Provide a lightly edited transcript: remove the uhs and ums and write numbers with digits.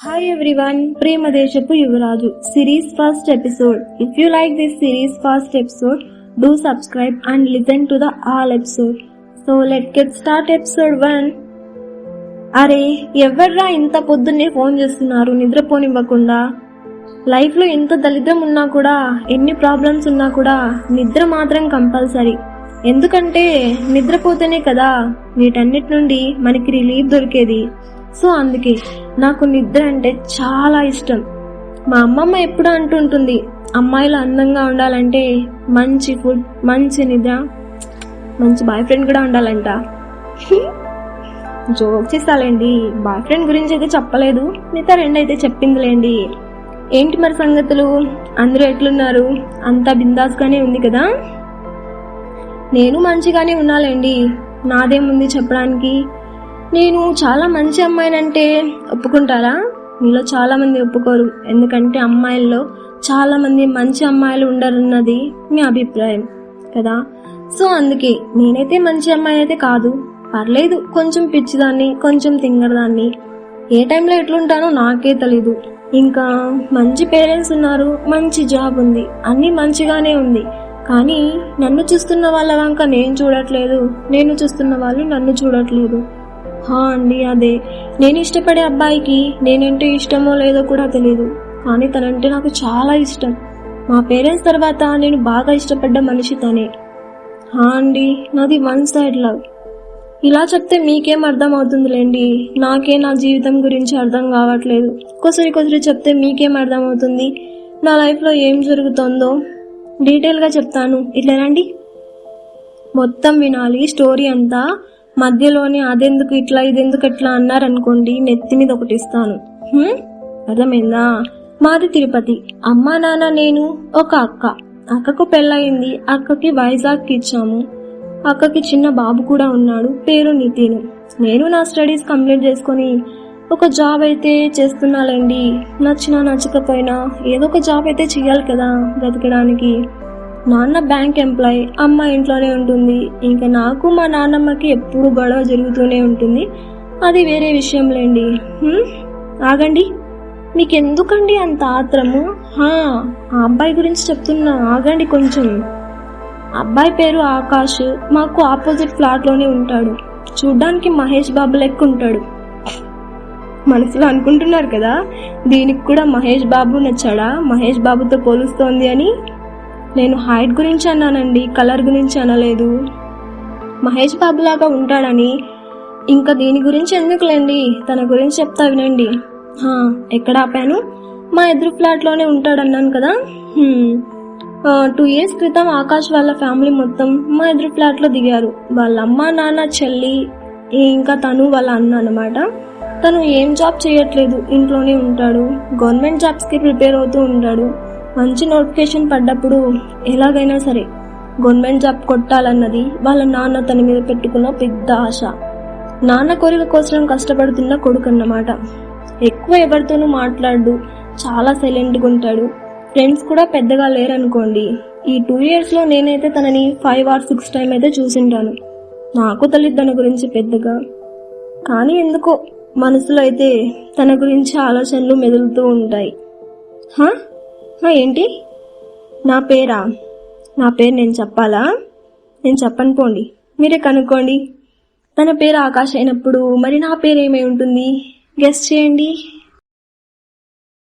Hi everyone, Premadeshapu Yuvaraju series first episode. If you like this series first episode, do subscribe and listen to the all episode. So let's get start episode 1. అరే ఎవర్రా ఇంత పొద్దున్నే phone చేస్తున్నారు నిద్రపోనివ్వకుండా. లైఫ్లో ఎంత దరిద్రం ఉన్నా కూడా, ఎన్ని ప్రాబ్లమ్స్ ఉన్నా కూడా నిద్ర మాత్రం కంపల్సరీ. ఎందుకంటే నిద్రపోతేనే కదా వీటన్నిటి నుండి మనకి రిలీఫ్ దొరికేది. సో అందుకే నాకు నిద్ర అంటే చాలా ఇష్టం. మా అమ్మమ్మ ఎప్పుడు అంటుంటుంది, అమ్మాయిలు అందంగా ఉండాలంటే మంచి ఫుడ్, మంచి నిద్ర, మంచి బాయ్ ఫ్రెండ్ కూడా ఉండాలంట. జోక్ చేస్తాలేండి, బాయ్ ఫ్రెండ్ గురించి అయితే చెప్పలేదు, మిగతా రెండు అయితే చెప్పిందిలేండి. ఏంటి మరి సంగతులు, అందరూ ఎట్లున్నారు? అంతా బిందాస్గానే ఉంది కదా? నేను మంచిగానే ఉన్నాలేండి, నాదేముంది చెప్పడానికి. నేను చాలా మంచి అమ్మాయినంటే ఒప్పుకుంటారా? మీలో చాలా మంది ఒప్పుకోరు, ఎందుకంటే అమ్మాయిల్లో చాలా మంది మంచి అమ్మాయిలు ఉండరన్నది మీ అభిప్రాయం కదా. సో అందుకే నేనైతే మంచి అమ్మాయి అయితే కాదు, పర్లేదు, కొంచెం పిచ్చిదాన్ని, కొంచెం తింగరదాన్ని. ఏ టైంలో ఎట్లుంటానో నాకే తెలీదు. ఇంకా మంచి పేరెంట్స్ ఉన్నారు, మంచి జాబ్ ఉంది, అన్నీ మంచిగానే ఉంది. కానీ నన్ను చూస్తున్న వాళ్ళ వంక నేను చూడట్లేదు, నేను చూస్తున్న వాళ్ళు నన్ను చూడట్లేదు. అండి అదే, నేను ఇష్టపడే అబ్బాయికి నేనంటే ఇష్టమో లేదో కూడా తెలీదు, కానీ తనంటే నాకు చాలా ఇష్టం. మా పేరెంట్స్ తర్వాత నేను బాగా ఇష్టపడ్డ మనిషి తనే. అండి నాది వన్ సైడ్ లవ్. ఇలా చెప్తే మీకేం అర్థం అవుతుందిలేండి, నాకే నా జీవితం గురించి అర్థం కావట్లేదు. కొసరి చెప్తే మీకేం అర్థం అవుతుంది, నా లైఫ్లో ఏం జరుగుతుందో డీటెయిల్గా చెప్తాను. ఇట్లా రండి, మొత్తం వినాలి స్టోరీ అంతా. మధ్యలోనే అదెందుకు ఇట్లా, ఇదెందుకు ఎట్లా అన్నారనుకోండి, నెత్తి మీద ఒకటి ఇస్తాను. అర్థమైందా? మాది తిరుపతి, అమ్మ నాన్న నేను, ఒక అక్క. అక్కకు పెళ్ళయింది, అక్కకి వైజాగ్కి ఇచ్చాము. అక్కకి చిన్న బాబు కూడా ఉన్నాడు, పేరు నితిన్. నేను నా స్టడీస్ కంప్లీట్ చేసుకొని ఒక జాబ్ అయితే చేస్తున్నాలేండి. నచ్చినా నచ్చకపోయినా ఏదో ఒక జాబ్ అయితే చెయ్యాలి కదా బ్రతకడానికి. నాన్న బ్యాంక్ ఎంప్లాయ్, అమ్మ ఇంట్లోనే ఉంటుంది. ఇంకా నాకు మా నాన్నమ్మకి ఎప్పుడు గొడవ జరుగుతూనే ఉంటుంది, అది వేరే విషయంలేండి. ఆగండి, మీకెందుకండి అంత ఆత్రము? ఆ అబ్బాయి గురించి చెప్తున్నా, ఆగండి కొంచెం. అబ్బాయి పేరు ఆకాష్, మాకు ఆపోజిట్ ఫ్లాట్లోనే ఉంటాడు. చూడ్డానికి మహేష్ బాబు లెక్క ఉంటాడు. మనసులో అనుకుంటున్నారు కదా, దీనికి కూడా మహేష్ బాబు నచ్చాడా, మహేష్ బాబుతో పోలుస్తోంది అని. నేను హైట్ గురించి అన్నానండి, కలర్ గురించి అనలేదు. మహేష్ బాబు లాగా ఉంటాడని. ఇంకా దీని గురించి ఎందుకులేండి, తన గురించి చెప్తా వినండి. ఎక్కడ ఆపాను? మా ఎదురు ఫ్లాట్లోనే ఉంటాడన్నాను కదా. 2 years క్రితం ఆకాష్ వాళ్ళ ఫ్యామిలీ మొత్తం మా ఎదురు ఫ్లాట్లో దిగారు. వాళ్ళ అమ్మ నాన్న చెల్లి, ఇంకా తను వాళ్ళ అన్న అనమాట. తను ఏం జాబ్ చేయట్లేదు, ఇంట్లోనే ఉంటాడు. గవర్నమెంట్ జాబ్స్కి ప్రిపేర్ అవుతూ ఉంటాడు. మంచి నోటిఫికేషన్ పడ్డప్పుడు ఎలాగైనా సరే గవర్నమెంట్ జాబ్ కొట్టాలన్నది వాళ్ళ నాన్న తన మీద పెట్టుకున్న పెద్ద ఆశ. నాన్న కోరిక కోసం కష్టపడుతున్న కొడుకు అన్నమాట. ఎక్కువ ఎవరితోనూ మాట్లాడు, చాలా సైలెంట్గా ఉంటాడు. ఫ్రెండ్స్ కూడా పెద్దగా లేరనుకోండి. ఈ 2 yearsలో నేనైతే తనని 5 or 6 times అయితే చూసింటాను. నాకు తెలియదు తన గురించి పెద్దగా, కానీ ఎందుకో మనసులో అయితే తన గురించి ఆలోచనలు మెదులుతూ ఉంటాయి. ఏంటి? నా పేరా? నా పేరు నేను చెప్పాలా? నేను చెప్పను పోండి, మీరే కనుక్కోండి. తన పేరు ఆకాష్ అయినప్పుడు మరి నా పేరు ఏమై ఉంటుంది? గెస్ చేయండి.